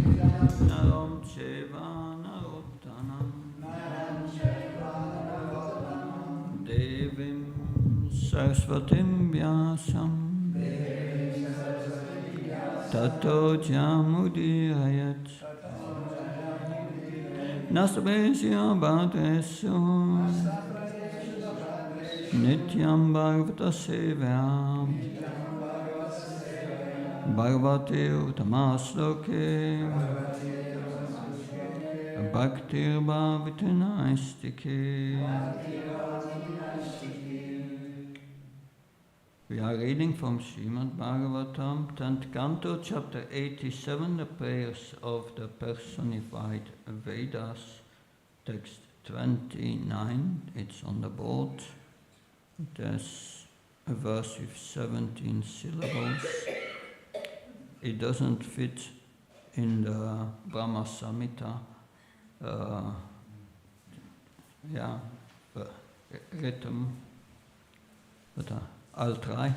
Naram Cheva Narottanam Devim Saraswatim Vyasam Tato Jamudirayat Nastabesya Bhadesu Nityam Bhagavata Sevyam Bhagavate Uttamasloke Bhakti Bhavitanaistike. We are reading from Srimad Bhagavatam, 10th Canto, chapter 87, the prayers of the personified Vedas, text 29, it's on the board. There's a verse with 17 syllables. It doesn't fit in the Brahma Samhita rhythm, but I'll try.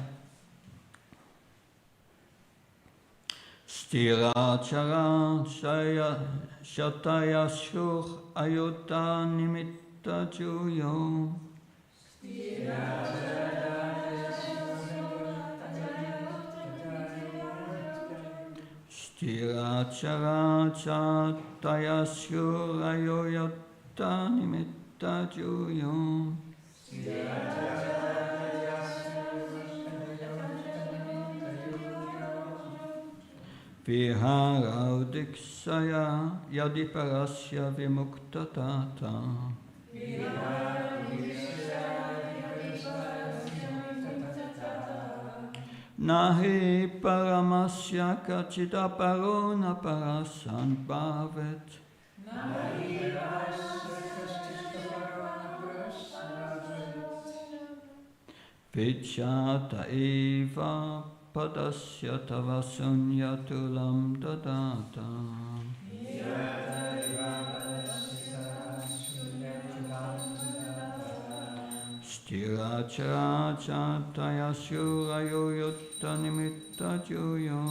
Sthirachara Shataya Shur Ayutta Nimitta Juyo Sthirachara Shataya Shur Ayutta Nimitta Juyo Viharaudikshaya Yadiparasya Vimuktatata Nahi Paramasya Kachidaparo Naparasan Bhavet Vichata Eva Padasya Tava Sunyatulam Dadata Sthirachara Chataya Shurayo Yutta Nimitta Juyo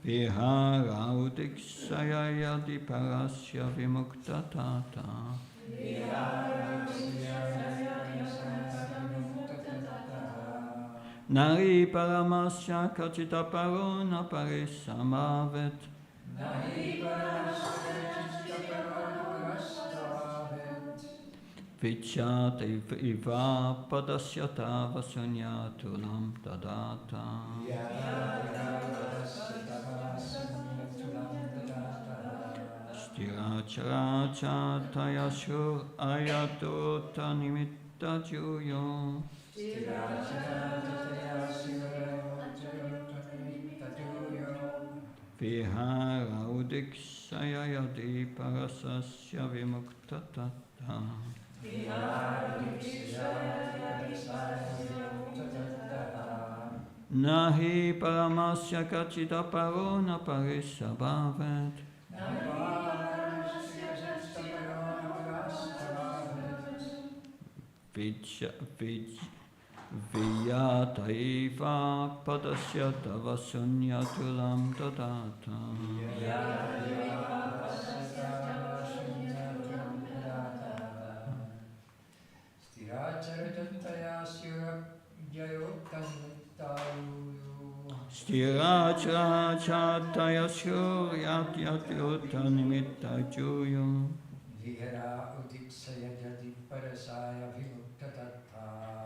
Viharaudikshaya Yadiparasya Vimuktatata Nari Paramasya Kachitaparo Naparisamavet Vichata Iva Padasyata Vasunyatulam Tadata Sthirachara Chataya Shur Ayatota Nimitta Juyo Viharaudikshaya Yadiparasya Vimuktatata Nahi Paramasya Kachidaparo Naparisabhavet Viyataiva Padasya Tava Sunyatulam Dadata Sthirachara Chataya Shuryat Yatyutta Nimitta Juyo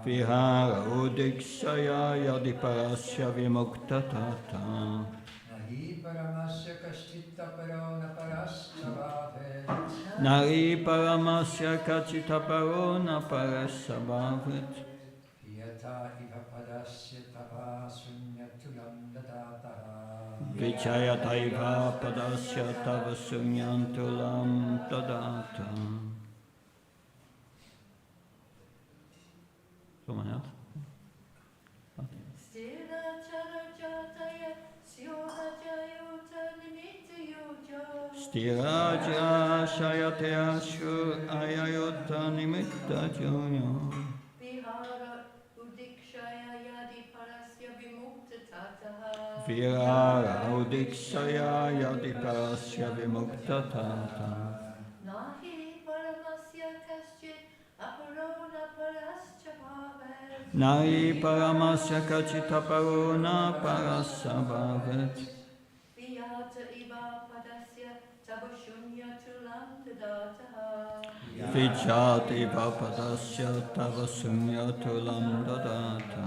Viharaudikshaya Yadiparasya Vimuktatata Nari Paramasya Kachitaparo Naparasabhavet Vichayataiva Padasya Tava Sunyantulam Tadata. Someone else? Sthiraja Shayatea Shur Ayayutta Nimitta Juyo Virara udikshaya yadiparasya vimuktatata. Nai paramasya kachitaparona parasya bhavet. Vijati vapadasya tava sunyatulam dadata.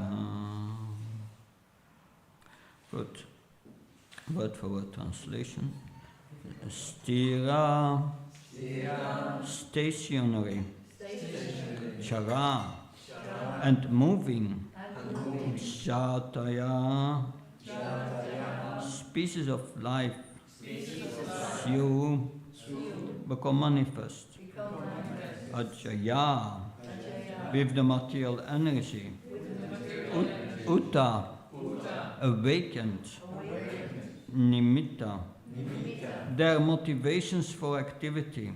Good. Word for word translation. Stira, stationary. Chara, and moving. Jataya, species of life. Syu, become manifest. Ajaya, with the material energy. Uta, awakened. Nimitta, their motivations for activity.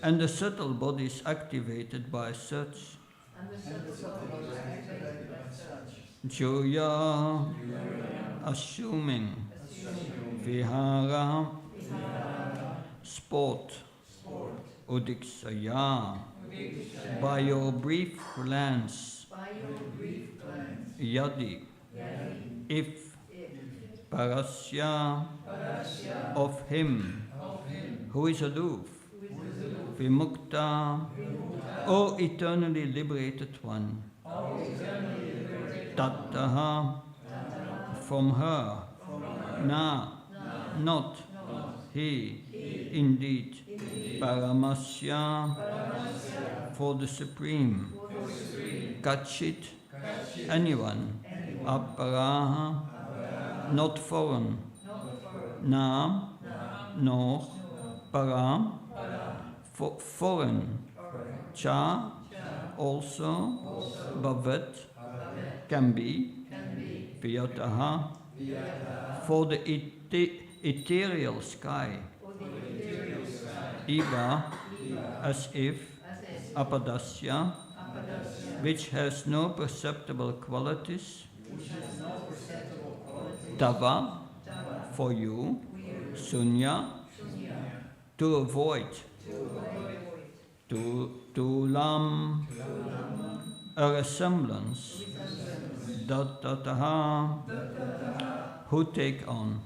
And the subtle body is activated by such. Joya, assuming. Vihara, sport. Udiksaya, by your brief glance. Yadi, if. Parasya, of him, who is aloof. Vimukta, O eternally liberated one. Tattaha, from her. Na, not. He, indeed. Paramasya, for the supreme. Kachit, anyone. Aparaha, not foreign. Na, nor. Para, foreign. Cha, also. Bhavat, can be. Vyataha, for the ethereal sky. Iva, as if. Apadasya, which has no perceptible qualities. Tava, for you. Sunya, to avoid. Tulam, a resemblance. Dattataha, who take on.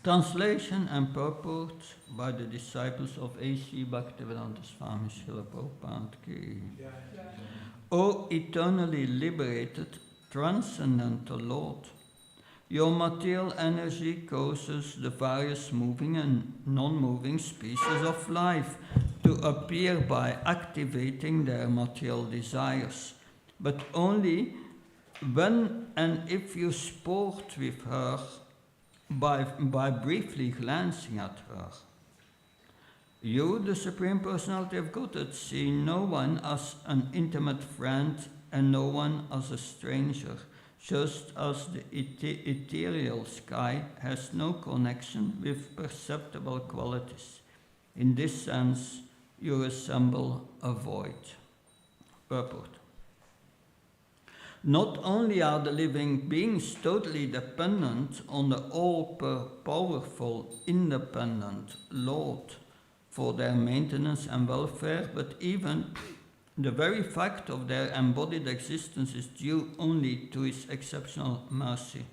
Translation and purport by the disciples of A.C. Bhaktivedanta Swami Srila Prabhupada ki. O eternally liberated, transcendental Lord, your material energy causes the various moving and non-moving species of life to appear by activating their material desires, but only when and if you sport with her by briefly glancing at her. You, the Supreme Personality of Godhead, see no one as an intimate friend and no one as a stranger, just as the ethereal sky has no connection with perceptible qualities. In this sense, you resemble a void. Purport. Not only are the living beings totally dependent on the all-powerful, independent Lord for their maintenance and welfare, but even the very fact of their embodied existence is due only to His exceptional mercy.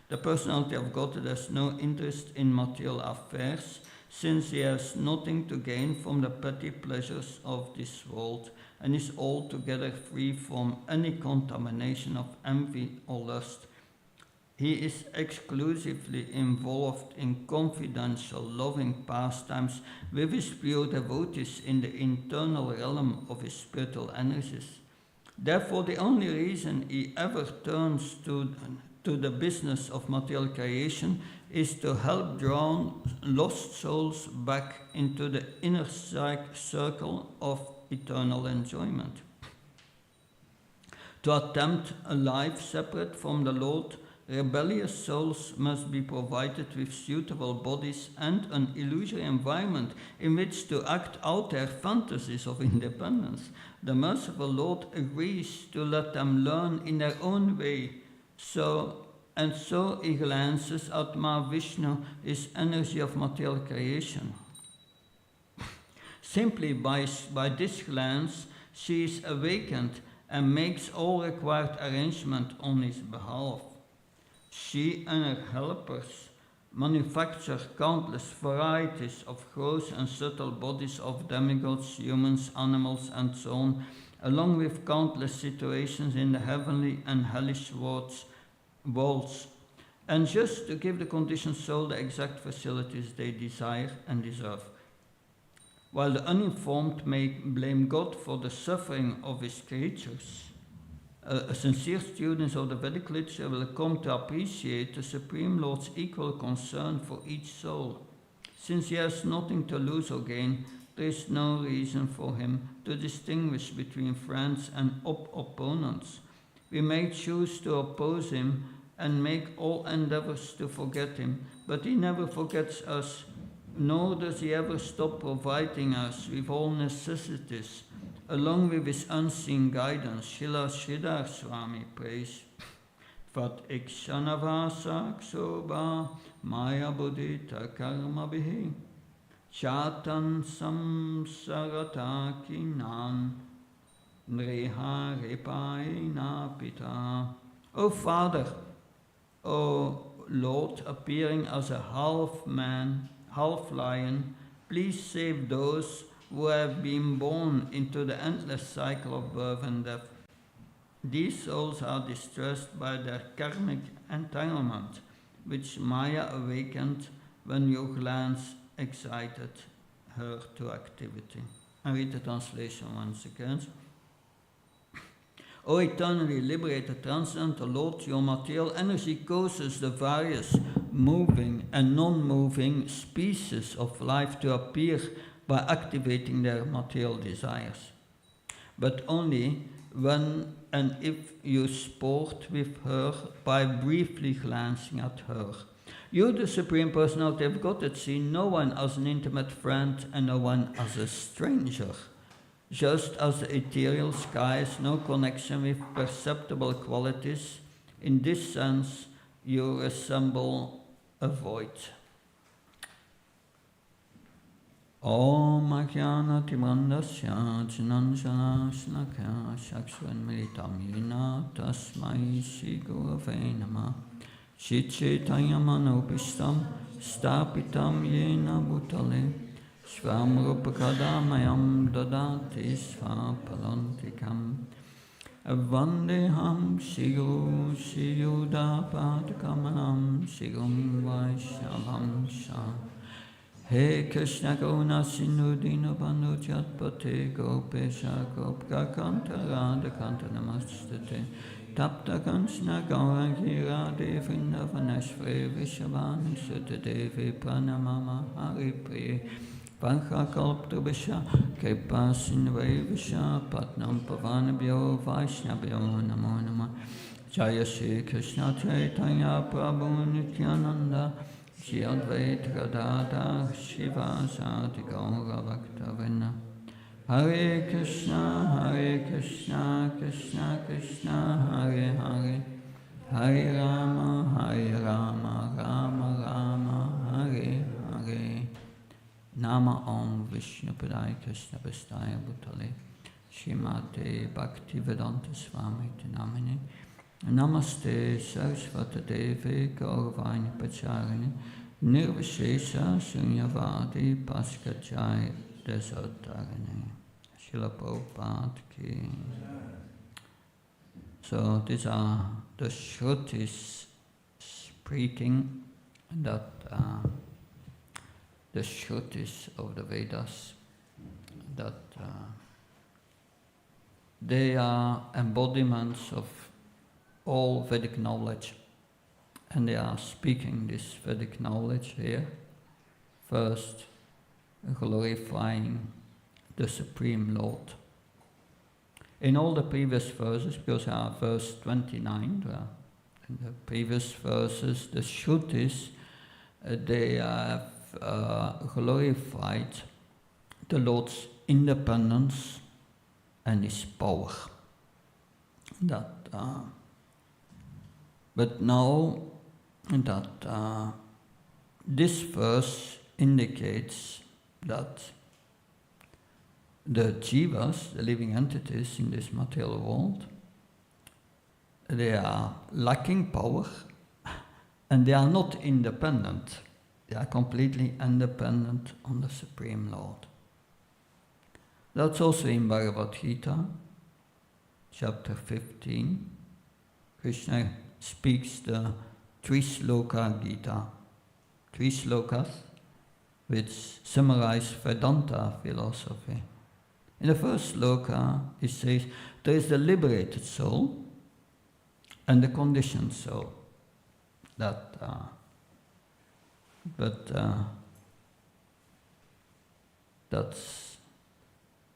The personality of God has no interest in material affairs, since He has nothing to gain from the petty pleasures of this world, and is altogether free from any contamination of envy or lust. He is exclusively involved in confidential, loving pastimes with His pure devotees in the internal realm of His spiritual energies. Therefore, the only reason He ever turns to the business of material creation is to help draw lost souls back into the inner circle of eternal enjoyment. To attempt a life separate from the Lord Rebellious souls must be provided with suitable bodies and an illusory environment in which to act out their fantasies of independence. The merciful Lord agrees to let them learn in their own way. So he glances at Ma Vishnu, his energy of material creation. Simply by this glance, she is awakened and makes all required arrangement on his behalf. She and her helpers manufacture countless varieties of gross and subtle bodies of demigods, humans, animals, and so on, along with countless situations in the heavenly and hellish worlds, and just to give the conditioned soul the exact facilities they desire and deserve. While the uninformed may blame God for the suffering of his creatures, a sincere student of the Vedic literature will come to appreciate the Supreme Lord's equal concern for each soul. Since he has nothing to lose or gain, there is no reason for him to distinguish between friends and opponents. We may choose to oppose him and make all endeavors to forget him, but he never forgets us, nor does he ever stop providing us with all necessities, along with his unseen guidance. Srila Sridhar Swami prays, Vat ikshanavasa ksoba maya buddhita karma bihi chatan samsarata kinan nreha repaina pita. O Father, O Lord, appearing as a half man, half lion, please save those who have been born into the endless cycle of birth and death. These souls are distressed by their karmic entanglement, which Maya awakened when your glance excited her to activity. I read the translation once again. O eternally liberated transcendental Lord, your material energy causes the various moving and non-moving species of life to appear by activating their material desires. But only when and if you sport with her by briefly glancing at her. You, the Supreme Personality of Godhead, see no one as an intimate friend and no one as a stranger. Just as the ethereal sky has no connection with perceptible qualities, in this sense you resemble a void. Om Ajnana Timandasya Jnanjana Shnakya Shakshvan Militam Yena Tasmai Shri Gurave Namah Shichetaya Manopishtam Stapitam Yena Bhutale Svam Rupakadamayam Dadati Svapalantikam Vandeham Shigu Shiyuda Padakamanam Shigum Vaishavam Shah. He Krishna Karuna Sindhu Dinabandhu Jatpate Gopesha Gopka Kanta Radha Kanta Namastate Tapta Kanchna Gaurangi Radhe Vrindavaneshvare Vishavani Sutta Devi Pranamama Hari Priye Vancha Kalptrubhisha Kripa Sindhve Visha Patnam Pavanabhyo Vaishnabhyo Namo Namah Jaya Shri Krishna Chaitanya Prabhu Nityananda Shri Advaita Gadadhar Shivasati Gaura Bhaktavinda. Hare Krishna, Krishna Krishna, Hare Hare, Hare Rama, Rama Rama, Hare Hare. Nama Om Vishnu Padaya Krishna Vastaya Bhutale Shrimate Bhakti Vedanta Swami Namini. Namaste Saraswata Devi Gauravani Pacharini Nirvishesha Sunyavadi Paskachai Desotarini. Srila Prabhupada Ki. So these are the Shrutis speaking that the Shrutis of the Vedas, that they are embodiments of all Vedic knowledge, and they are speaking this Vedic knowledge here, first glorifying the Supreme Lord. In all the previous verses, because verse 29, in the previous verses, the Shrutis, they have glorified the Lord's independence and His power. But now that this verse indicates that the jivas, the living entities in this material world, they are lacking power and they are not independent. They are completely independent on the Supreme Lord. That's also in Bhagavad Gita, chapter 15. Krishna speaks the Trisloka Gita, 3 slokas, which summarize Vedanta philosophy. In the first sloka, he says, there is the liberated soul and the conditioned soul. That's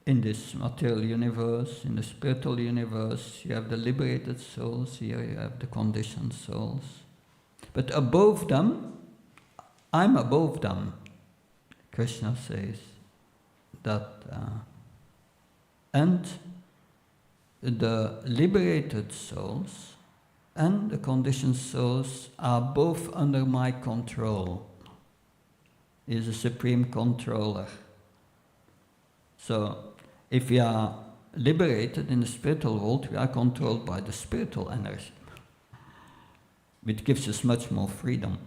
in this material universe. In the spiritual universe, you have the liberated souls, here you have the conditioned souls. But above them, I'm above them, Krishna says. And the liberated souls and the conditioned souls are both under my control. He is a supreme controller. So, if we are liberated in the spiritual world, we are controlled by the spiritual energy, which gives us much more freedom.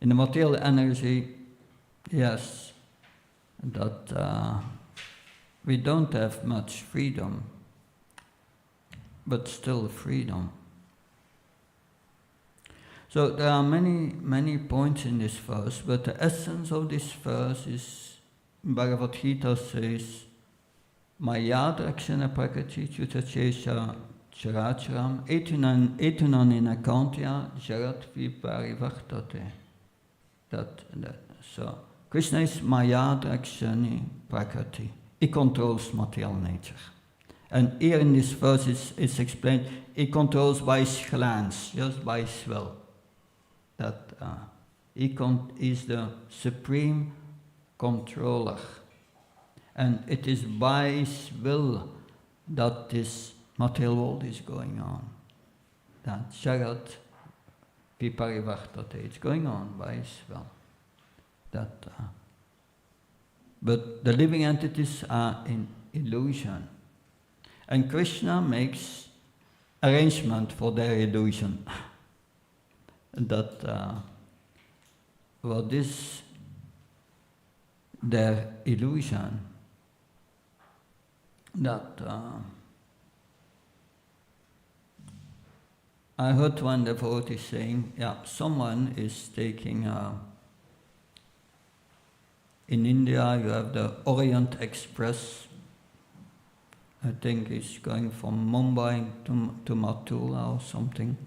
In the material energy, yes, that we don't have much freedom, but still freedom. So there are many points in this verse, but the essence of this verse is, Bhagavad Gita says, Maya drakshana prakriti chutachesha characharam etunan inakantya jarat viparivartate. So Krishna is Maya drakshani prakriti. He controls material nature. And here in this verse it's explained, he controls by his glance, just by his will. He is the supreme controller. And it is by his will that this material world is going on. That Jagat Viparivartate, it's going on by his will. But the living entities are in illusion. And Krishna makes arrangement for their illusion. What is their illusion? I heard one devotee saying, someone is taking, in India you have the Orient Express. I think it's going from Mumbai to Mathura or something.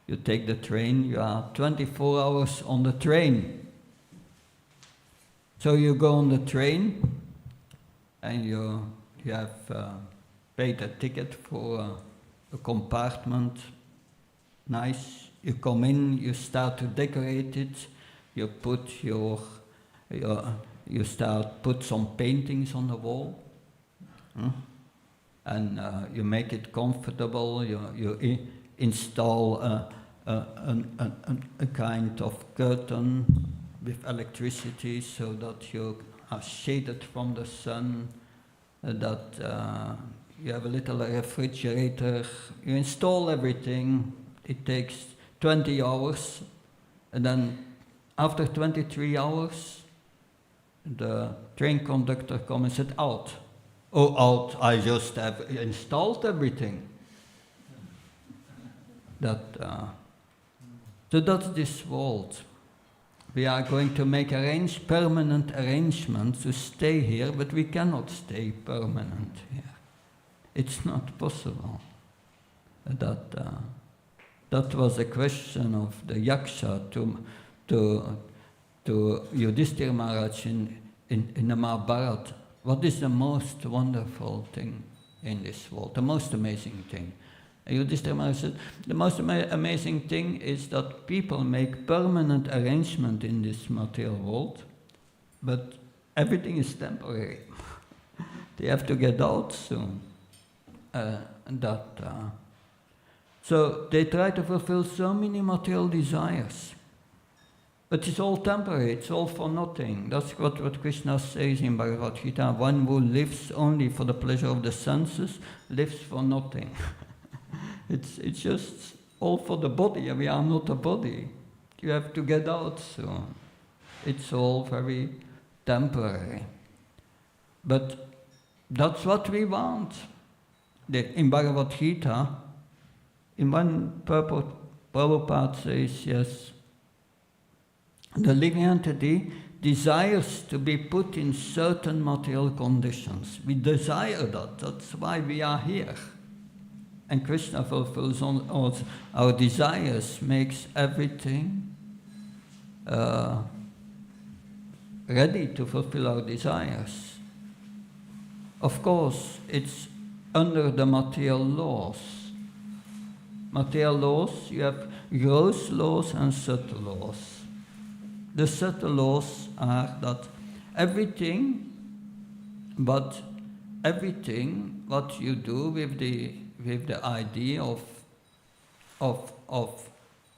You take the train, you are 24 hours on the train. So you go on the train and you have paid a ticket for a compartment. Nice. You come in, you start to decorate it, you put put some paintings on the wall. And you make it comfortable, you install a kind of curtain with electricity so that you are shaded from the sun, that you have a little refrigerator, you install everything. It takes 20 hours, and then after 23 hours, the train conductor comes and said, out. Oh, out, I just have installed everything. So that's this world. We are going to make permanent arrangements to stay here, but we cannot stay permanent here. It's not possible. That was a question of the Yaksha to Yudhishthira Maharaj in the Mahabharata. What is the most wonderful thing in this world, the most amazing thing? And Yudhishthira Maharaj said, the most amazing thing is that people make permanent arrangement in this material world, but everything is temporary. They have to get out soon. So they try to fulfill so many material desires. But it's all temporary, it's all for nothing. That's what Krishna says in Bhagavad Gita. One who lives only for the pleasure of the senses lives for nothing. It's just all for the body. We are not a body. You have to get out soon. It's all very temporary. But that's what we want. In Bhagavad Gita, in one purport, Prabhupada says, yes, the living entity desires to be put in certain material conditions. We desire that. That's why we are here. And Krishna fulfills all our desires, makes everything ready to fulfill our desires. Of course, it's under the material laws. Material laws, you have gross laws and subtle laws. The subtle laws are that everything what you do with the idea of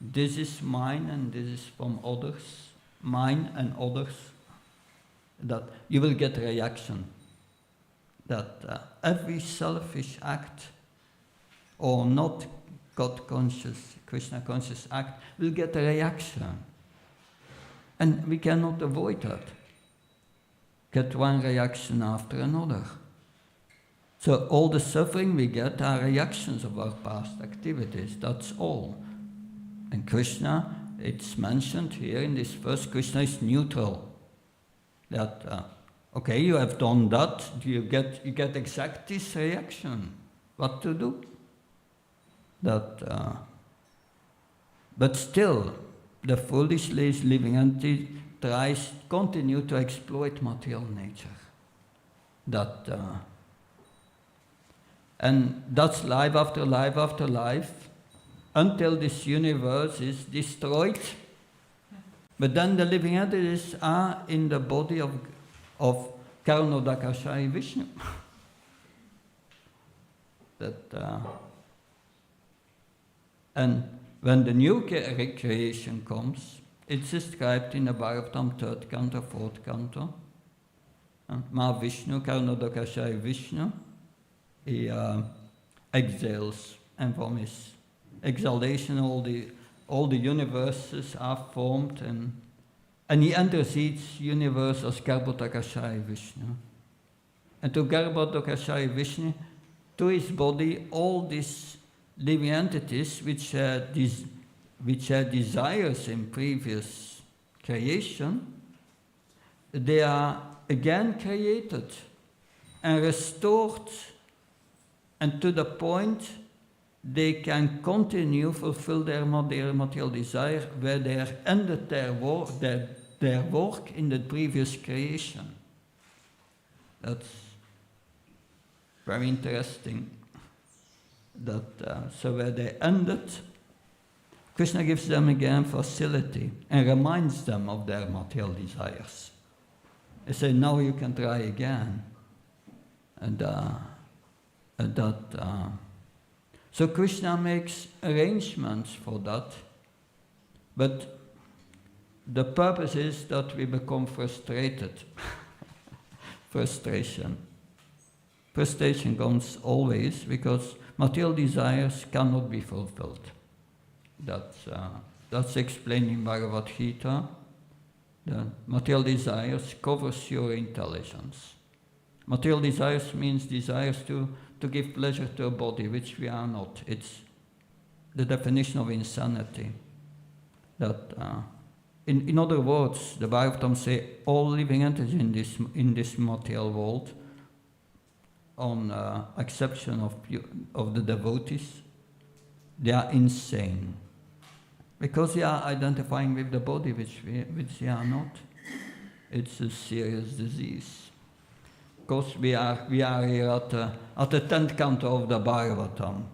this is mine and this is from others, mine and others, that you will get reaction. That every selfish act or not God conscious, Krishna conscious act will get a reaction. And we cannot avoid that. Get one reaction after another. So all the suffering we get are reactions of our past activities, that's all. And Krishna, it's mentioned here in this verse, Krishna is neutral. That, okay, you have done that, you get exact this reaction. What to do? But still, the foolishly living entity continue to exploit material nature. And that's life after life after life, until this universe is destroyed. But then the living entities are in the body of Karunodakashai Vishnu. And when the new creation comes, it's described in the Bhagavatam 3rd canto, 4th canto. Mahavishnu, Karunodakashai Vishnu, he exhales, and from his exhalation all the universes are formed, and he enters each universe as Garbhodakashai Vishnu. And to Garbhodakashai Vishnu, to his body, all these living entities which had desires in previous creation, they are again created and restored, and to the point they can continue fulfill their material desire where they ended their work in the previous creation. That's very interesting. So where they ended, Krishna gives them again facility and reminds them of their material desires. He says, now you can try again. So Krishna makes arrangements for that, but the purpose is that we become frustrated. Frustration comes always because material desires cannot be fulfilled. That's explained in Bhagavad Gita. The material desires covers your intelligence. Material desires means desires to give pleasure to a body, which we are not. It's the definition of insanity. In other words, the Bhagavatam say all living entities in this material world, on exception of the devotees, they are insane. Because they are identifying with the body, which they are not. It's a serious disease. Of course, we are here at the 10th canto of the Bhagavatam.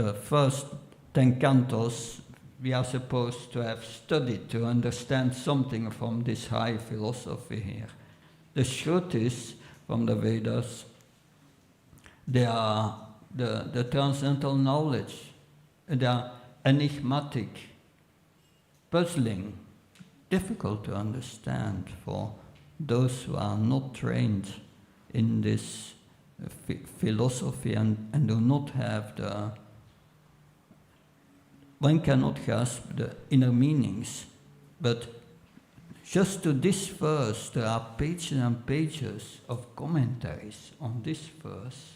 the first 10 cantos we are supposed to have studied to understand something from this high philosophy here. The Shrutis from the Vedas, they are the transcendental knowledge. They are enigmatic, puzzling, difficult to understand for those who are not trained in this philosophy and do not have the... One cannot grasp the inner meanings, but just to this verse, there are pages and pages of commentaries on this verse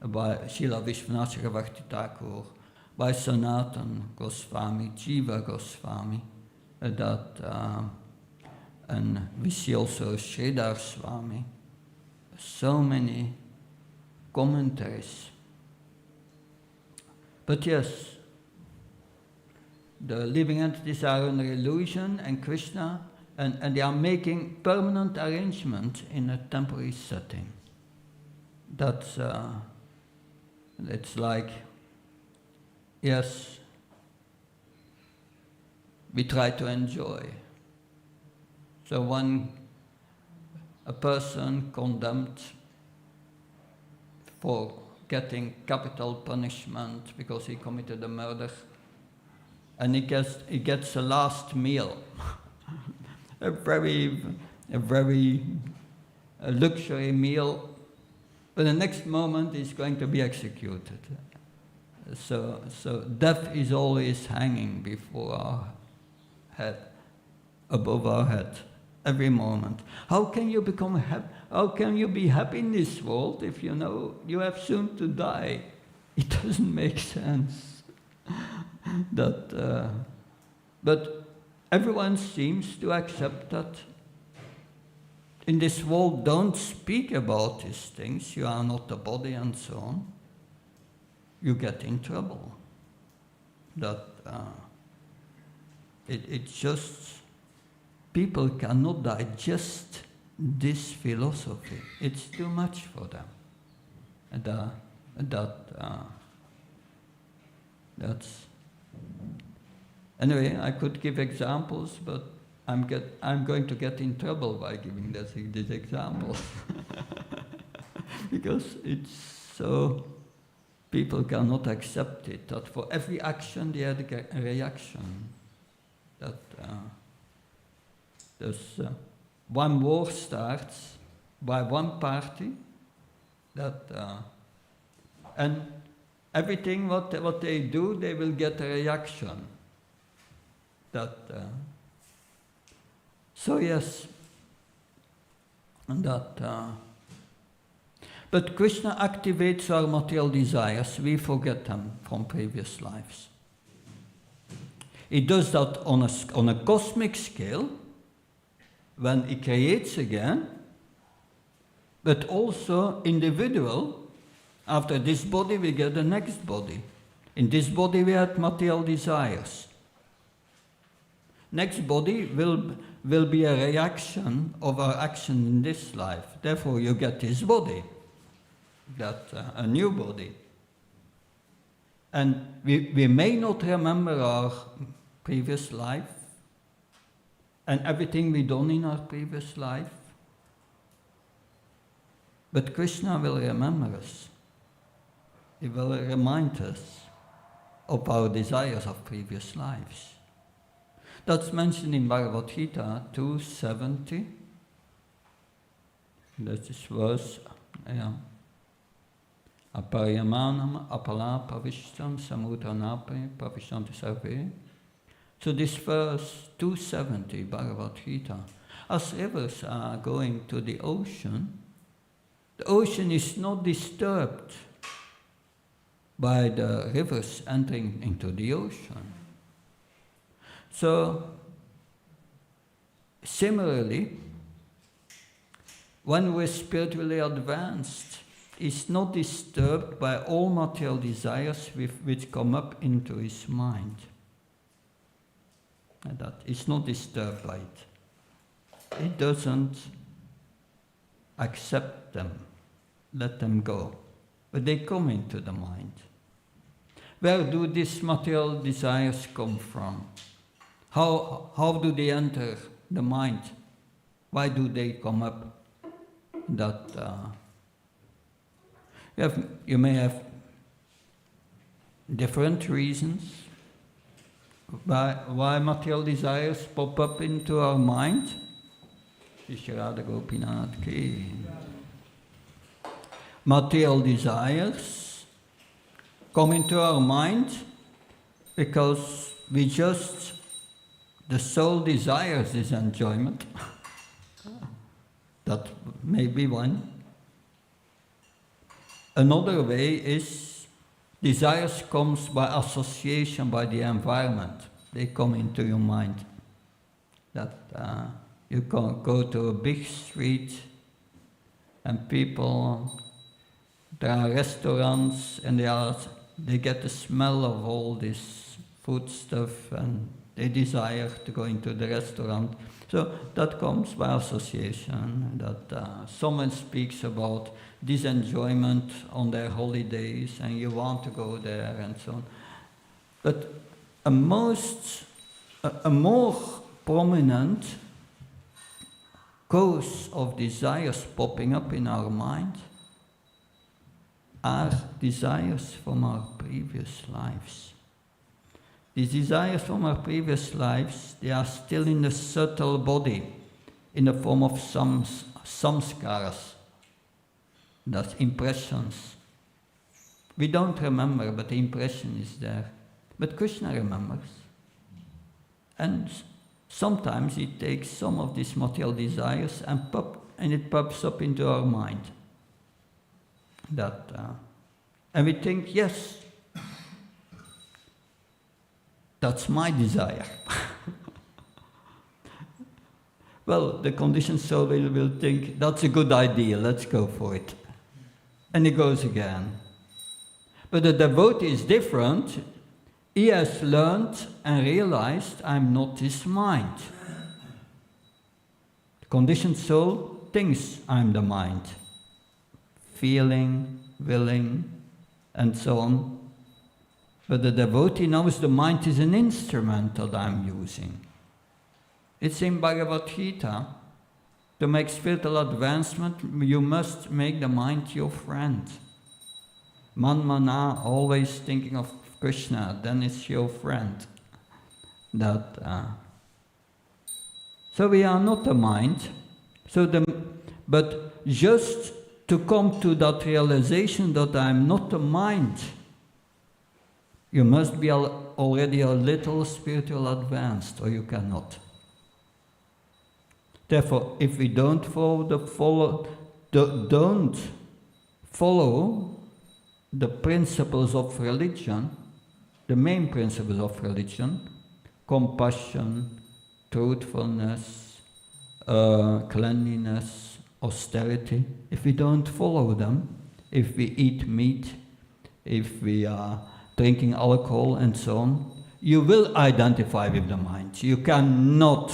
by Srila Vishwanath Bhakti Thakur, by Sanatan Goswami, Jiva Goswami, and we see also Sridhar Swami. So many commentaries. But yes, the living entities are under illusion and Krishna, and they are making permanent arrangement in a temporary setting. That's it's like, yes, we try to enjoy. So a person condemned for getting capital punishment because he committed a murder, and he gets a last meal, a very luxury meal, but the next moment he's going to be executed. So death is always hanging before our head, above our head, every moment. How can you become happy? How can you be happy in this world if you know you have soon to die? It doesn't make sense. But everyone seems to accept that. In this world, don't speak about these things. You are not the body and so on. You get in trouble. It's just people cannot digest this philosophy. It's too much for them. That's anyway. I could give examples, but I'm going to get in trouble by giving these examples because it's so. People cannot accept it. That for every action they had a reaction. That there's one war starts by one party. And everything what they do, they will get a reaction. So yes, but Krishna activates our material desires. We forget them from previous lives. He does that on a cosmic scale, when he creates again, but also individual. After this body, we get the next body. In this body, we had material desires. Next body will be a reaction of our action in this life. Therefore, you get this body, a new body. And we may not remember our previous life and everything we done in our previous life, but Krishna will remember us. He will remind us of our desires of previous lives. That's mentioned in Bhagavad Gita 270. That is verse, Apariyamanam apala pavishtam samudranape pavishanti sarve. So this verse 270, Bhagavad Gita, as rivers are going to the ocean is not disturbed by the rivers entering into the ocean. So, similarly, one who is spiritually advanced is not disturbed by all material desires which come up into his mind. That is not disturbed by it. He doesn't accept them, let them go. But they come into the mind. Where do these material desires come from? How do they enter the mind? Why do they come up? That you may have different reasons why material desires pop up into our mind. Material desires come into our mind because the soul desires this enjoyment. That may be one. Another way is desires comes by association, by the environment. They come into your mind. That you can go to a big street and people, there are restaurants and they get the smell of all this food stuff and they desire to go into the restaurant. So that comes by association, that someone speaks about this enjoyment on their holidays and you want to go there and so on. But a more prominent cause of desires popping up in our mind are desires from our previous lives. These desires from our previous lives, they are still in the subtle body, in the form of samskaras, that's impressions. We don't remember, but the impression is there. But Krishna remembers. And sometimes he takes some of these material desires and it pops up into our mind. And we think, yes, that's my desire. Well, the conditioned soul will think, that's a good idea, let's go for it. And he goes again. But the devotee is different. He has learned and realized, I'm not his mind. The conditioned soul thinks I'm the mind. Feeling, willing, and so on. But the devotee knows the mind is an instrument that I'm using. It's in Bhagavad Gita, to make spiritual advancement, you must make the mind your friend. Manmana, always thinking of Krishna, then it's your friend. So we are not the mind, but just to come to that realization that I am not the mind, you must be already a little spiritual advanced, or you cannot. Therefore, if we don't follow the principles of religion, the main principles of religion, compassion, truthfulness, cleanliness, austerity, if we don't follow them, if we eat meat, if we are drinking alcohol and so on, you will identify with the mind. You cannot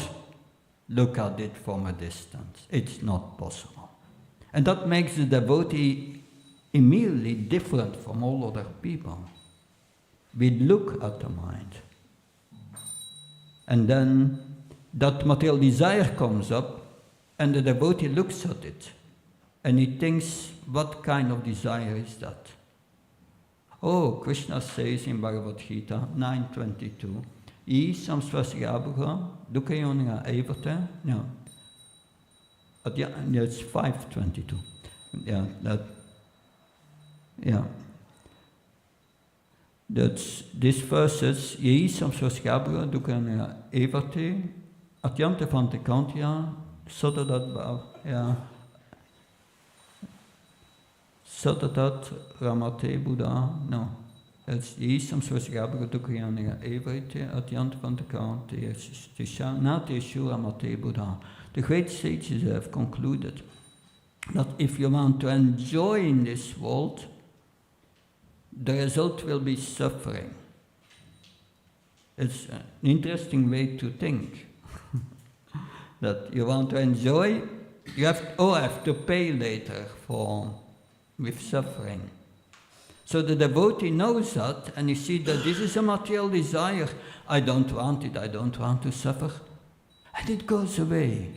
look at it from a distance. It's not possible. And that makes the devotee immediately different from all other people. We look at the mind. And then that material desire comes up, and the devotee looks at it, and he thinks, what kind of desire is that? Oh, Krishna says in Bhagavad Gita 9:22, I samsvasyabuha dukayonga evate. No. It's 5:22. That's this verse says, I samsvasyabuha dukayonga evate atyante vantekantya Satatat Ramate Buddha. No. It's Isam Swasyabuga Dukayana Evite Atyant Vantakante Nati Ramate Buddha. The great sages have concluded that if you want to enjoy in this world, the result will be suffering. It's an interesting way to think. That you want to enjoy, you have to pay later with suffering. So the devotee knows that, and he sees that this is a material desire. I don't want it, I don't want to suffer. And it goes away.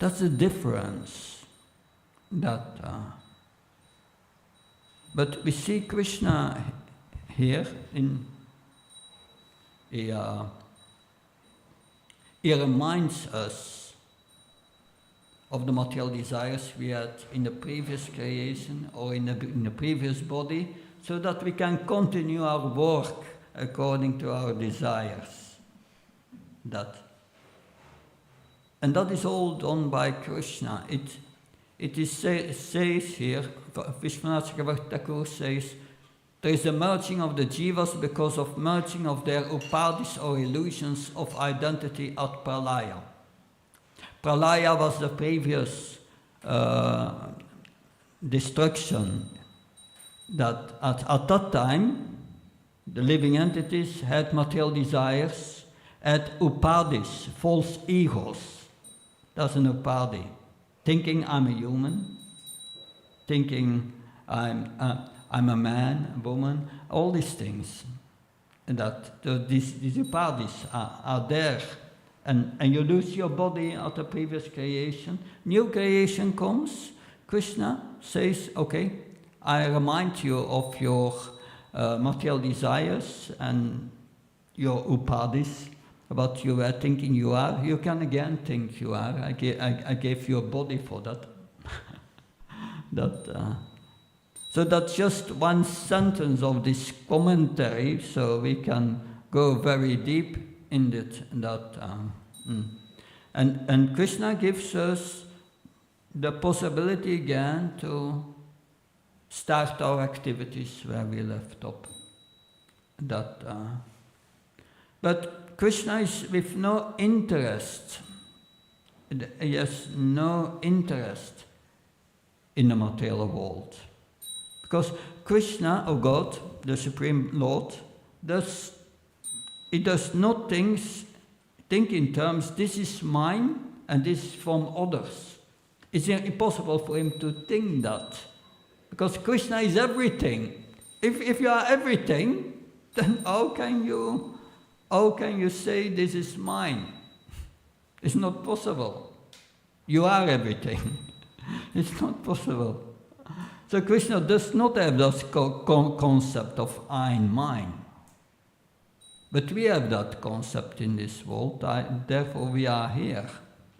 That's the difference. But we see Krishna here he reminds us of the material desires we had in the previous creation or in the previous body, so that we can continue our work according to our desires. And that is all done by Krishna. It says here, Vishwanath Chakravarti Thakur says, there is a merging of the jivas because of merging of their upadhis or illusions of identity at pralaya. Pralaya was the previous destruction, that at that time the living entities had material desires, had upadhis, false egos. That's an upadhi. Thinking I'm a human, thinking I'm a man, a woman, all these things. And these upadhis are there. And you lose your body at the previous creation. New creation comes. Krishna says, okay, I remind you of your material desires and your upadhis, what you were thinking you are. You can again think you are. I gave you a body for that. So that's just one sentence of this commentary, so we can go very deep in it. And Krishna gives us the possibility again to start our activities where we left off. But Krishna is with no interest. He has no interest in the material world. Because Krishna, or God, the Supreme Lord, does not think in terms, this is mine and this is from others. It's impossible for him to think that. Because Krishna is everything. If you are everything, then how can you say this is mine? It's not possible. You are everything. It's not possible. So Krishna does not have this concept of I and mine. But we have that concept in this world, therefore we are here.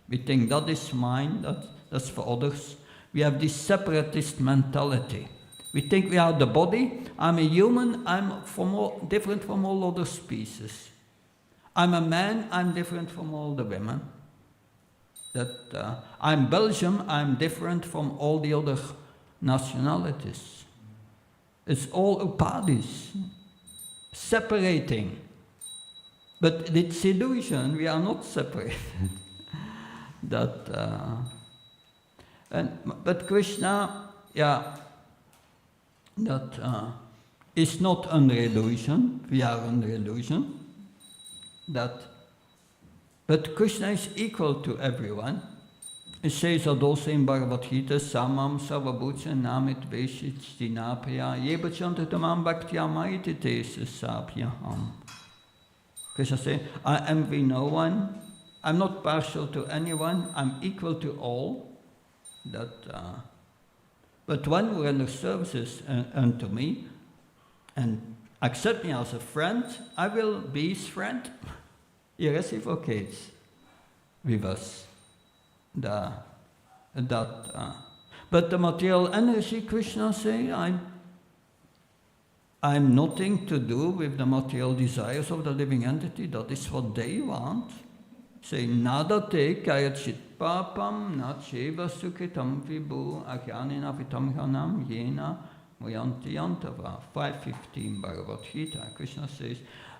We think that is mine, that's for others. We have this separatist mentality. We think we are the body, I'm a human, I'm different from all other species. I'm a man, I'm different from all the women. I'm Belgium, I'm different from all the other nationalities. It's all upadhis, separating. But it's illusion, we are not separated. But Krishna, is not under illusion, we are under illusion. But Krishna is equal to everyone. It says that also in Bhagavad Gita, Samam Sarvabhuta Namit Veshit Dinapriya Yebachantatamam Bhaktya Maiti Tesa Sapyaham. Krishna says, I envy no one, I'm not partial to anyone, I'm equal to all. But one who renders services unto me and accept me as a friend, I will be his friend. He reciprocates with us. But the material energy, Krishna says, I'm nothing to do with the material desires of the living entity. That is what they want. Say, nada te kayachit papam na cheva sukritam vibhu ajnanena vitamhanam yena muyanti yantava. 5:15 Bhagavad Gita. Krishna says,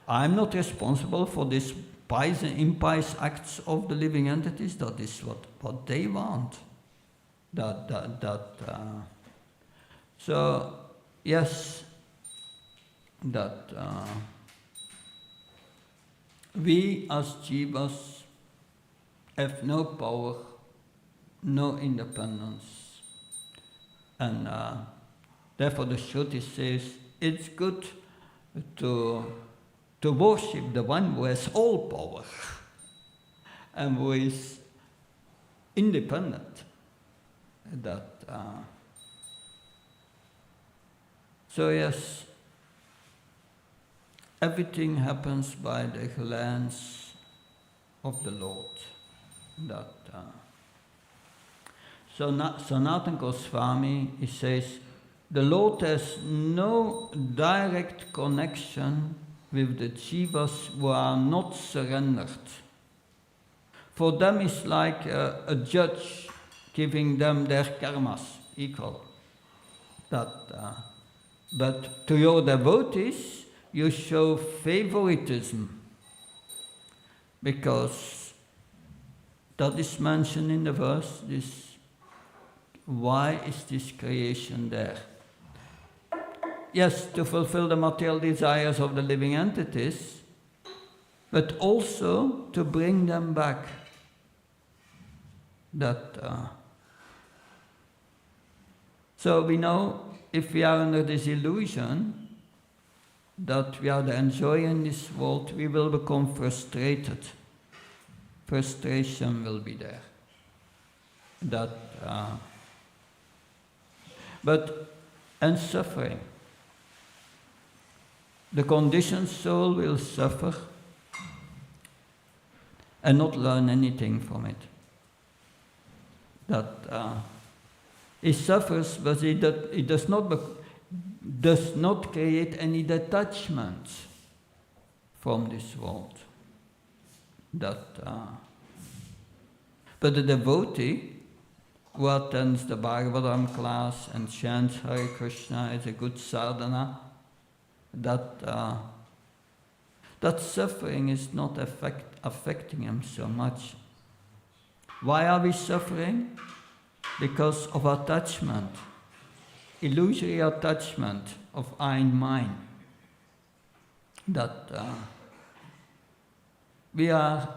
I'm not responsible for this pious and impious acts of the living entities. That is what they want. So, yes, we as jivas have no power, no independence, and Therefore the Shruti says it's good to worship the one who has all power and who is independent. So yes, everything happens by the glance of the Lord. So Sanatana Goswami, he says, the Lord has no direct connection with the jivas who are not surrendered. For them it's like a judge giving them their karmas equal. But to your devotees, you show favoritism, because that is mentioned in the verse. Why is this creation there? Yes, to fulfill the material desires of the living entities, but also to bring them back. So we know, if we are under this illusion that we are the enjoyer in this world, we will become frustrated. Frustration will be there. And suffering. The conditioned soul will suffer and not learn anything from it. He suffers, but he does not create any detachment from this world. But the devotee who attends the Bhagavatam class and chants Hare Krishna is a good sadhana, that suffering is not affecting him so much. Why are we suffering? Because of attachment, illusory attachment of I and mine. We are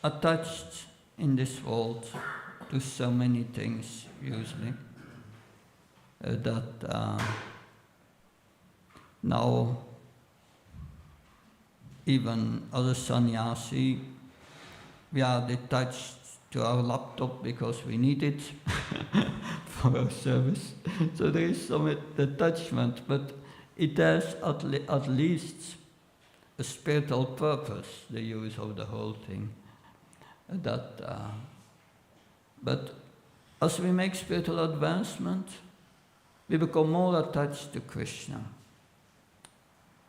attached in this world to so many things, usually, now even as a sannyasi, we are detached to our laptop because we need it for our service. So there is some detachment, but it has at least a spiritual purpose, the use of the whole thing. But as we make spiritual advancement, we become more attached to Krishna.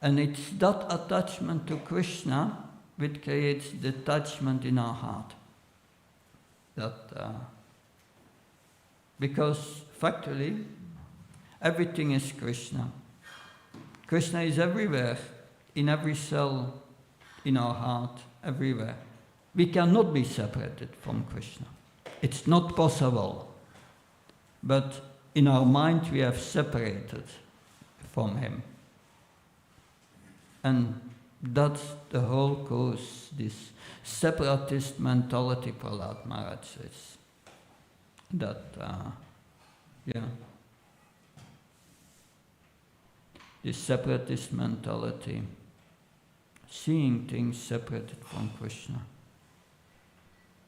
And it's that attachment to Krishna which creates detachment in our heart. Because factually, everything is Krishna. Krishna is everywhere, in every cell, in our heart, everywhere. We cannot be separated from Krishna. It's not possible. But in our mind we have separated from him. And that's the whole cause, this separatist mentality, Prahlad Maharaj says. This separatist mentality, seeing things separated from Krishna.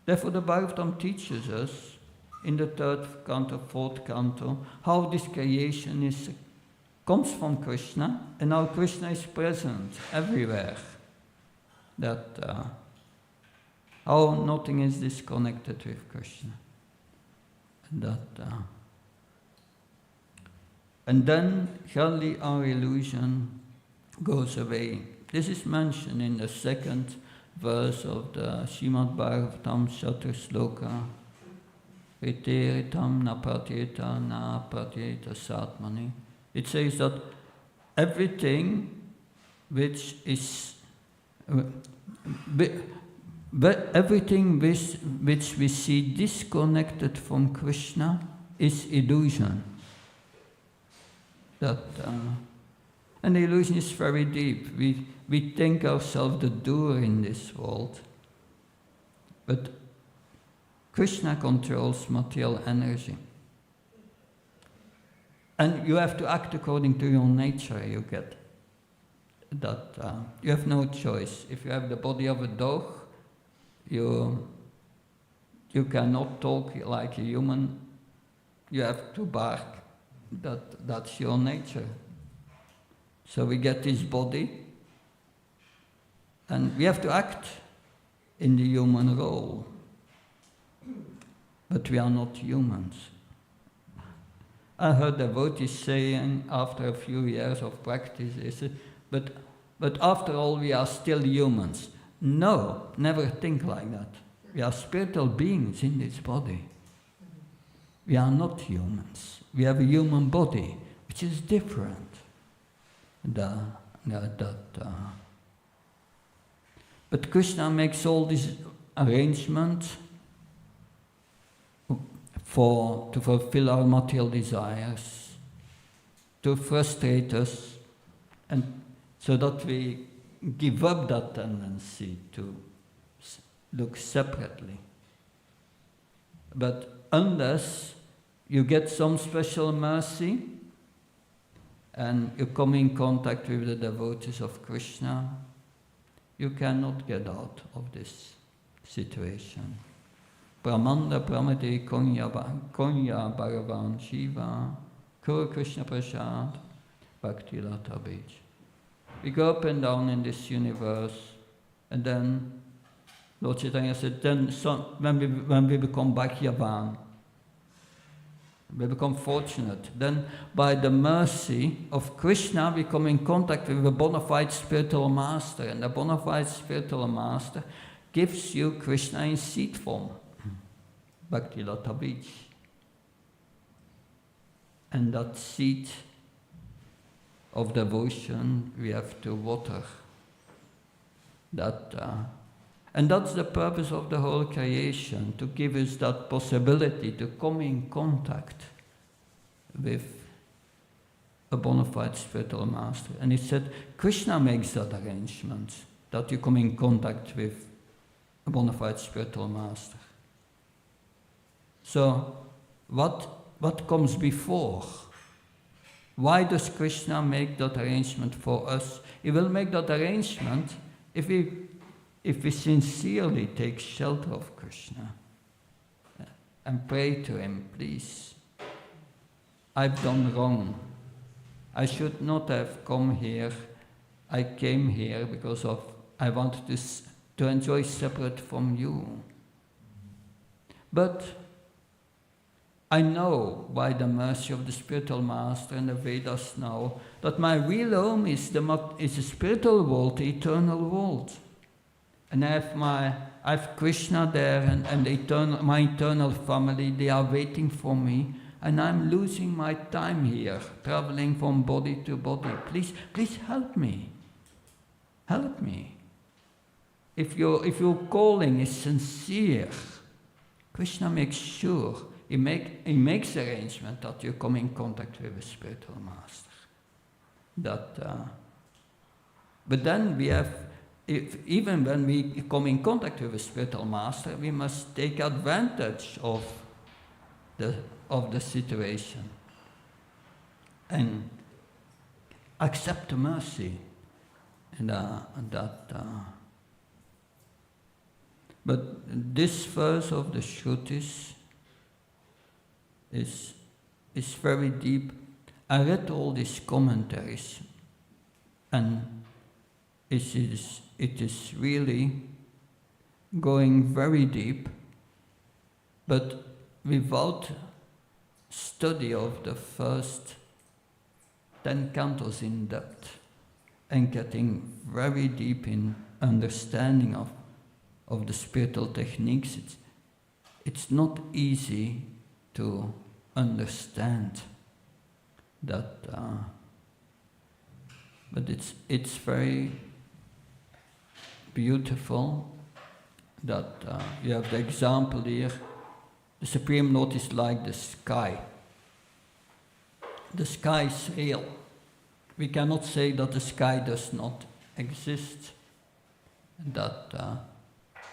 Therefore the Bhagavatam teaches us, in the 3rd canto, 4th canto, how this creation comes from Krishna, and how Krishna is present everywhere. How nothing is disconnected with Krishna. And then gradually our illusion goes away. This is mentioned in the 2nd verse of the Srimad Bhagavatam Shatra Sloka. Riteritam na pratyeta na pratyeta satmani. It says that everything which we see disconnected from Krishna is illusion. And the illusion is very deep. We think ourselves the doer in this world, but Krishna controls material energy. And you have to act according to your nature, you get that. You have no choice. If you have the body of a dog, you cannot talk like a human. You have to bark. That's your nature. So we get this body, and we have to act in the human role. But we are not humans. I heard devotees saying after a few years of practice, they said, but after all we are still humans. No, never think like that. We are spiritual beings in this body. We are not humans. We have a human body, which is different. But Krishna makes all these arrangements to fulfill our material desires, to frustrate us, and so that we give up that tendency to look separately. But unless you get some special mercy and you come in contact with the devotees of Krishna, you cannot get out of this situation. Brahmanda Pramade Konya Bhagavan Shiva Kura Krishna Prasad Bhakti Radhadesh. We go up and down in this universe, and then Lord Chaitanya said, then when we become Bhagyavan, we become fortunate, then by the mercy of Krishna we come in contact with a bona fide spiritual master, and the bona fide spiritual master gives you Krishna in seed form. Bhakti Radhadesh. And that seed of devotion we have to water. And that's the purpose of the whole creation, to give us that possibility to come in contact with a bona fide spiritual master. And he said, Krishna makes that arrangement, that you come in contact with a bona fide spiritual master. So, what comes before? Why does Krishna make that arrangement for us? He will make that arrangement if we sincerely take shelter of Krishna and pray to him, please, I've done wrong. I should not have come here. I came here because I wanted to enjoy separate from you. But I know by the mercy of the spiritual master and the Vedas now that my real home is the spiritual world, the eternal world. And I have Krishna there and my eternal family, they are waiting for me, and I'm losing my time here, traveling from body to body. Please help me. Help me. If your calling is sincere, Krishna makes sure, he makes arrangement that you come in contact with a spiritual master. But then we have, even when we come in contact with a spiritual master, we must take advantage of the situation and accept the mercy. But this verse of the Shrutis is very deep. I read all these commentaries, and it is really going very deep, but without study of the first 10 cantos in depth and getting very deep in understanding of the spiritual techniques, it's not easy to understand that, but it's very beautiful that you have the example here. The Supreme Lord is like the sky. The sky is real. We cannot say that the sky does not exist.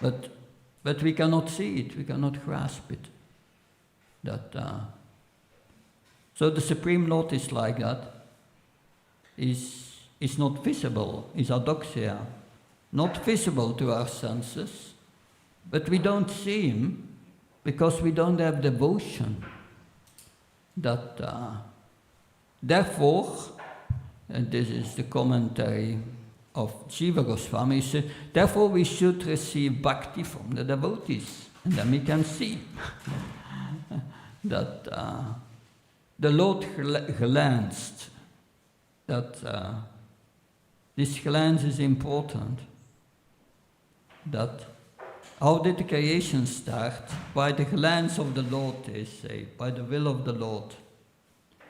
But we cannot see it. We cannot grasp it. So the Supreme Lord is like that. Is not visible, is adoxia, not visible to our senses, but we don't see him because we don't have devotion. Therefore, and this is the commentary of Jiva Goswami, said, therefore we should receive bhakti from the devotees, and then we can see that the Lord glanced, that this glance is important, that how did the creation start? By the glance of the Lord, they say, by the will of the Lord.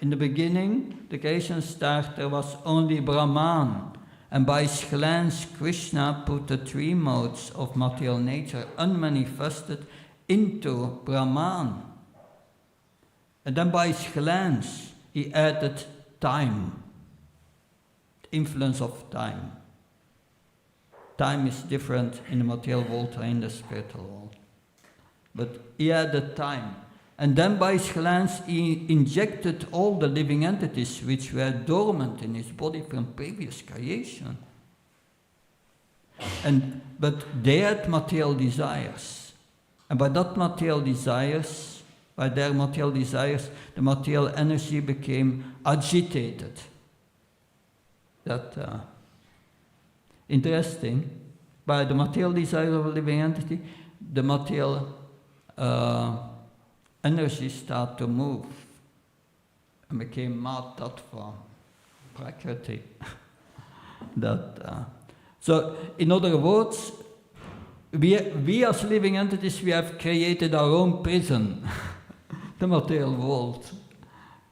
In the beginning, the creation started, there was only Brahman, and by his glance, Krishna put the three modes of material nature unmanifested into Brahman. And then by his glance, he added time, the influence of time. Time is different in the material world and in the spiritual world. But he added time. And then by his glance, he injected all the living entities which were dormant in his body from previous creation. But they had material desires. And by their material desires, the material energy became agitated. Interesting. By the material desire of a living entity, the material energy started to move and became mat tattva, prakriti. So, in other words, we as living entities, we have created our own prison, the material world.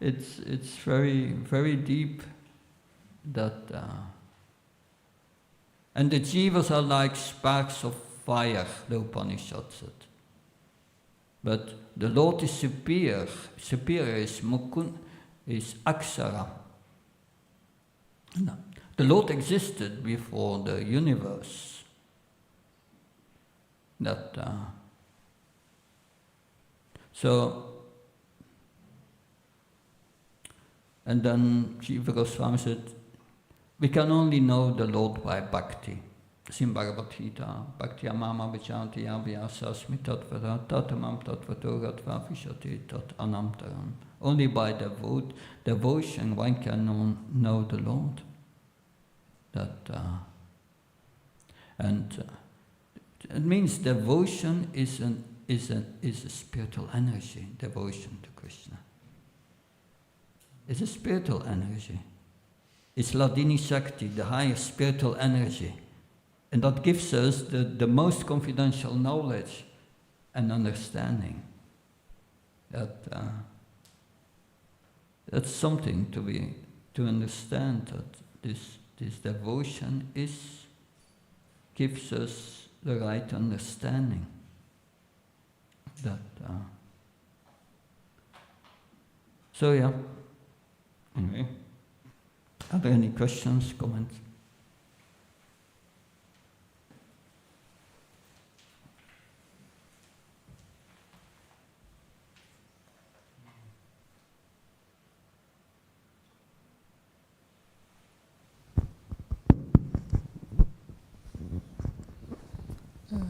It's very, very deep and the jivas are like sparks of fire, the Upanishad said. But the Lord is superior. Superior is Akshara. No. The Lord existed before the universe. And then Jiva Goswami said, we can only know the Lord by bhakti. It's in Bhagavad Gita. Bhakti amama vichanti abhyasasmi tatvara tatamam tatvato gatva vishati tat anamtaram. Only by devotion one can know the Lord. It means devotion is a spiritual energy. Devotion to Krishna. It's a spiritual energy. It's Ladini Shakti, the highest spiritual energy. And that gives us the most confidential knowledge and understanding. That's something to understand, that this devotion gives us the right understanding. So yeah. Anyway, are there any questions, comments?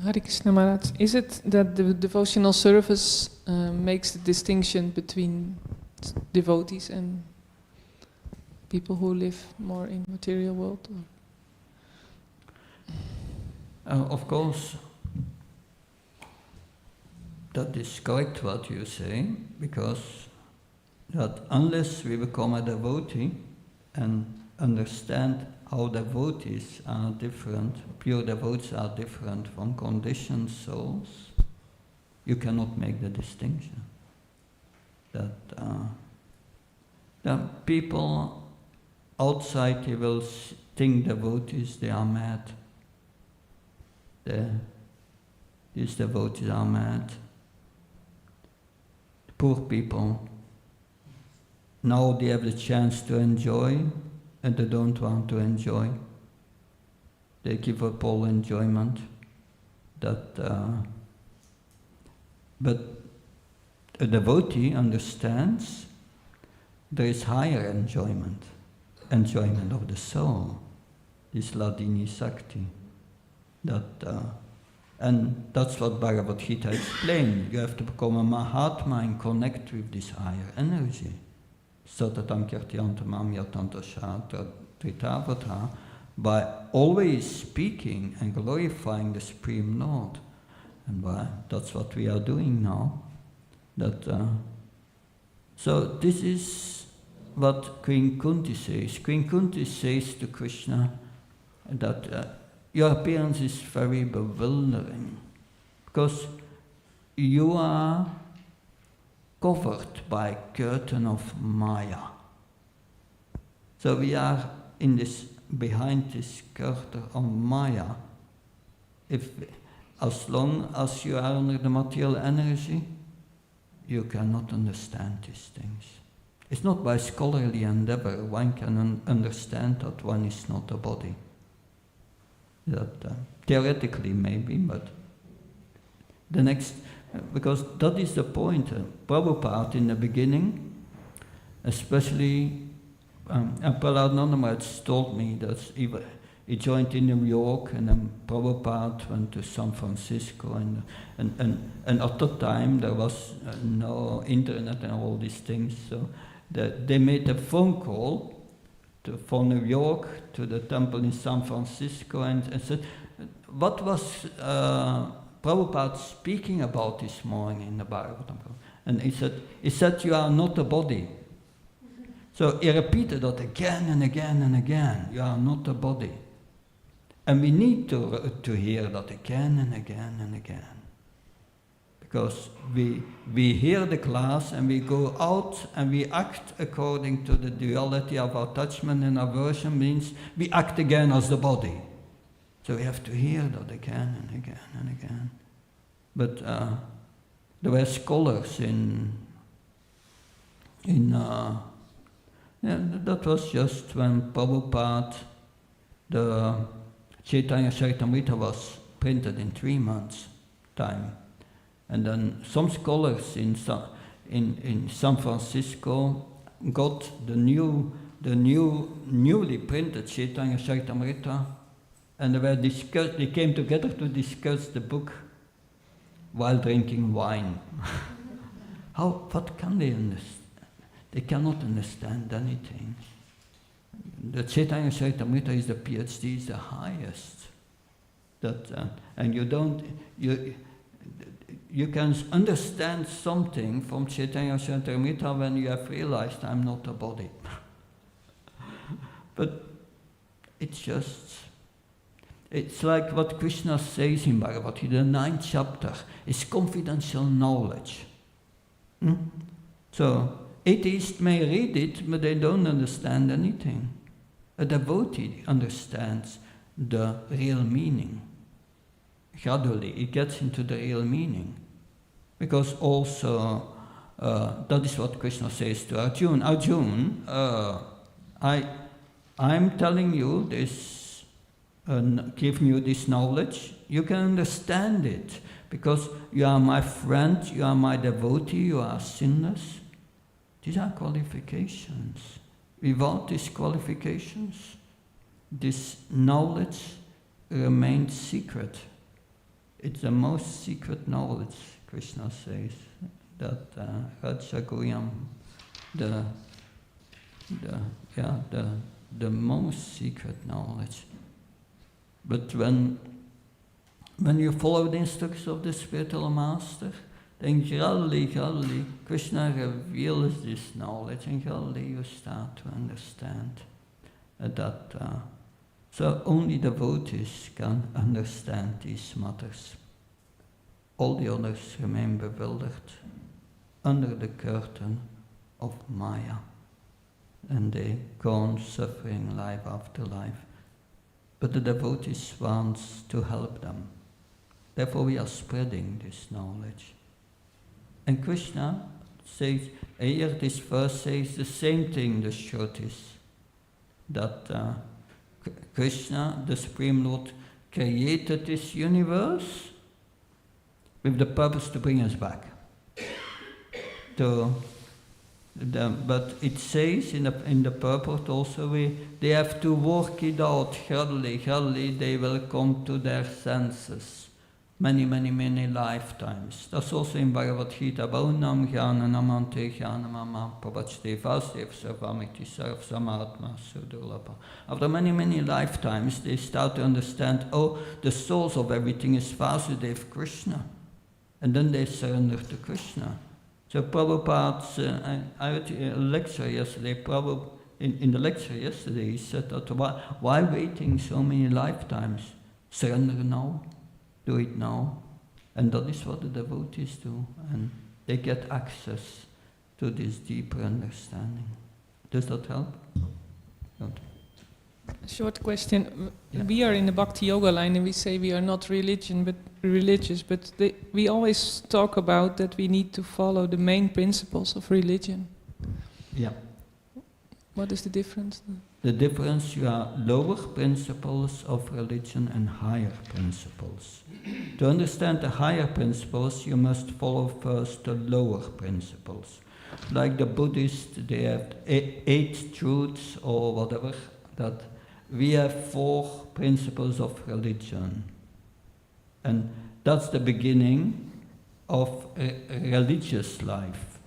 Hare Krishna Maharaj, is it that the devotional service makes the distinction between devotees and people who live more in material world? Of course, that is correct what you say, because that unless we become a devotee and understand how devotees are different, pure devotees are different from conditioned souls, you cannot make the distinction. That people outside, they will think devotees, they are mad. These devotees are mad. Poor people. Now they have the chance to enjoy, and they don't want to enjoy. They give up all enjoyment. But a devotee understands there is higher enjoyment of the soul, this Ladini Sakti. And that's what Bhagavad Gita explained. You have to become a Mahatma and connect with this higher energy. Satatam Kirtyantamam Yatantashatra Tritavata, by always speaking and glorifying the Supreme Lord. And that's what we are doing now. So this is what Queen Kunti says. Queen Kunti says to Krishna that your appearance is very bewildering because you are covered by a curtain of Maya. So we are behind this curtain of Maya. As long as you are under the material energy, you cannot understand these things. It's not by scholarly endeavor one can understand that one is not a body. Theoretically maybe, but because that is the point. Prabhupada in the beginning, especially Prahlad Maharaj told me that he joined in New York, and then Prabhupada went to San Francisco, and at that time there was no internet and all these things, so they made a phone call from New York to the temple in San Francisco and said, what was Prabhupada speaking about this morning in the Bhagavatam? And he said, you are not a body. So he repeated that again and again and again, you are not a body. And we need to hear that again and again and again. Because we hear the class and we go out and we act according to the duality of attachment and aversion, means we act again as the body. So we have to hear that again and again and again. But there were scholars that was just when Prabhupada, the Chaitanya Charitamrita was printed in 3 months' time. And then some scholars in San Francisco got the newly printed Chaitanya Charitamrita, and they came together to discuss the book while drinking wine. What can they understand? They cannot understand anything. The Chaitanya Charitamrita is the PhD, is the highest. And you can understand something from Chaitanya Charitamrita when you have realized I'm not a body. But it's like what Krishna says in Bhagavad Gita, the 9th chapter, is confidential knowledge. So atheists may read it, but they don't understand anything. A devotee understands the real meaning. Gradually, it gets into the real meaning. Because also, that is what Krishna says to Arjuna. Arjuna, I'm telling you this, giving you this knowledge. You can understand it, because you are my friend, you are my devotee, you are sinless. These are qualifications. Without these qualifications, this knowledge remains secret. It's the most secret knowledge, Krishna says, that Rajaguyam, the most secret knowledge. But when you follow the instructions of the spiritual master, then gradually Krishna reveals this knowledge, and gradually you start to understand that. So only devotees can understand these matters. All the others remain bewildered under the curtain of Maya, and they go on suffering life after life. But the devotees want to help them. Therefore we are spreading this knowledge. And Krishna says, here this verse says the same thing, the Shrutis, that Krishna, the Supreme Lord, created this universe with the purpose to bring us back, to But it says in the purport also, they have to work it out gradually they will come to their senses. Many lifetimes. That's also in Bhagavad Gita. Baunam jnanam ante jnanamam pavachte vasev sarvamiti sarv samatma sudurlapa. After many lifetimes, they start to understand, oh, the source of everything is Vasudev Krishna. And then they surrender to Krishna. So Prabhupada's, I heard a lecture yesterday, in the lecture yesterday, he said that why waiting so many lifetimes? Surrender now, do it now. And that is what the devotees do. And they get access to this deeper understanding. Does that help? Don't. Short question. Yeah. We are in the Bhakti Yoga line and we say we are not religious, but we always talk about that we need to follow the main principles of religion. Yeah. What is the difference? The difference, you are lower principles of religion and higher principles. To understand the higher principles, you must follow first the lower principles. Like the Buddhists, they have 8 truths or whatever, that we have 4 principles of religion. And that's the beginning of religious life.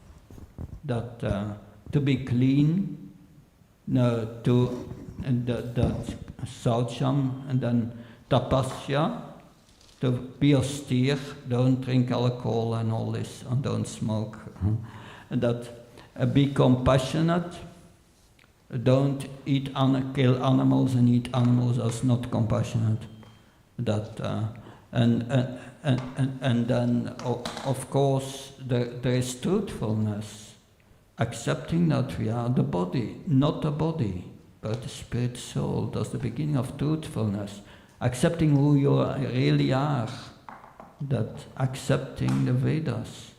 That to be clean, the saucham, and then tapasya, to be austere, don't drink alcohol and all this, and don't smoke. And that be compassionate, don't kill animals and eat animals as not compassionate. That and then of course there is truthfulness, accepting that we are the body, not the body, but the spirit soul. That's the beginning of truthfulness. Accepting who you really are, that accepting the Vedas.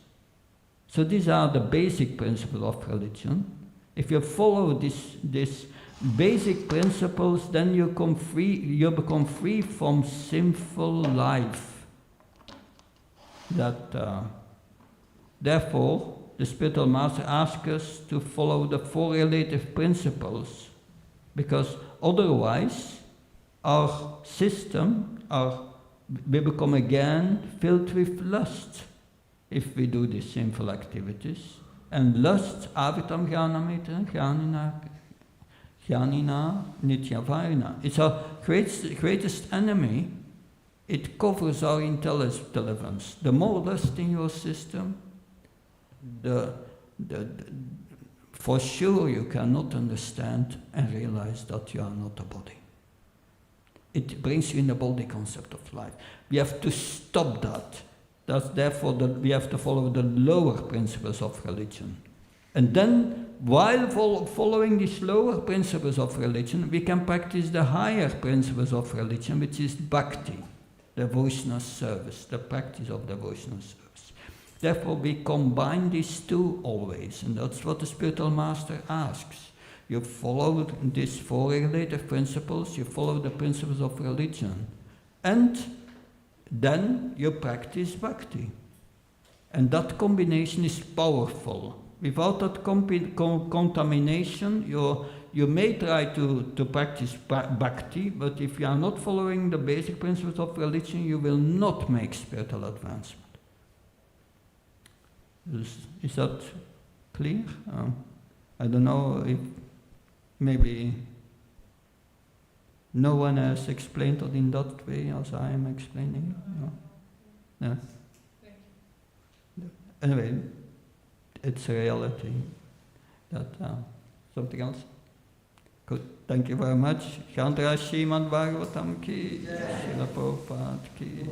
So these are the basic principles of religion. If you follow this basic principles, then you become free from sinful life. That therefore the spiritual master asks us to follow the 4 relative principles, because otherwise our system, we become again filled with lust if we do these sinful activities. And lust, avitam jnanamita, jnanina, nityavarina. It's our greatest enemy. It covers our intelligence. The more lust in your system, for sure you cannot understand and realize that you are not a body. It brings you in the body concept of life. We have to stop that. That's therefore we have to follow the lower principles of religion. And then, while following these lower principles of religion, we can practice the higher principles of religion, which is bhakti, devotional service, the practice of devotional service. Therefore, we combine these 2 always, and that's what the spiritual master asks. You follow these 4 relative principles, you follow the principles of religion, and then you practice bhakti. And that combination is powerful. Without that contamination, you may try to practice bhakti, but if you are not following the basic principles of religion, you will not make spiritual advancement. Is that clear? I don't know if maybe no one has explained it in that way as I am explaining. No? Yeah. Thank you. Anyway, it's a reality. That something else? Good. Thank you very much. Chandra Srimad Bhagavatam ki, Srila Prabhupada ki.